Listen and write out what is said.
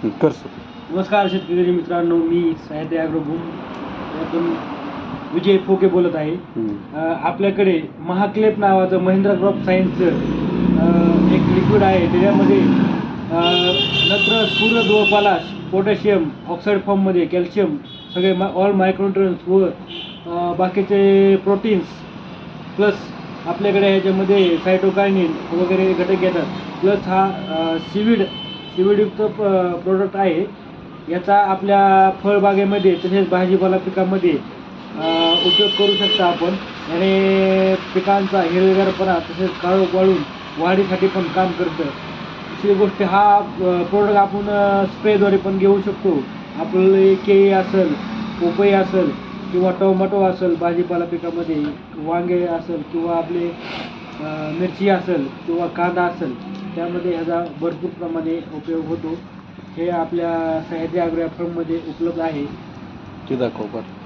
नमस्कार शेतकरी मित्रांनो, मी सह्याद्री ॲग्रोबूम यातून विजय फोके बोलत आहे. आपल्याकडे महाक्लेप नावाचं महिंद्रा क्रॉप सायन्सचं एक लिक्विड आहे. त्याच्यामध्ये नत्र, स्फुरद व पलाश, पोटॅशियम, ऑक्साईड फॉर्ममध्ये कॅल्शियम, सगळे ऑल मायक्रोन्युट्रियन्स व बाकीचे प्रोटीन्स, प्लस आपल्याकडे ह्याच्यामध्ये सायटोकायनिन वगैरे घटक येतात. प्लस हा सीवीडयुक्त प्रोडक्ट आहे. याचा आपल्या फळबागेमध्ये तसेच भाजीपाला पिकामध्ये उपयोग करू शकता आपण. याने पिकांचा हिरवेगारपणा तसेच काळोख वाढून वाढीसाठी पण काम करतं. दुसरी गोष्ट, हा प्रोडक्ट आपण स्प्रेद्वारे पण घेऊ शकतो. आपले केळी असेल, पोपई असेल किंवा टोमॅटो असेल, भाजीपाला पिकामध्ये वांगे असेल किंवा आपले मिरची असेल किंवा कांदा असेल, त्यामध्ये ह्याचा भरपूर प्रमाणे उपयोग होतो. हे आपल्या सह्याद्री ॲग्रो फर्ममध्ये उपलब्ध आहे. ते दाखव बरं.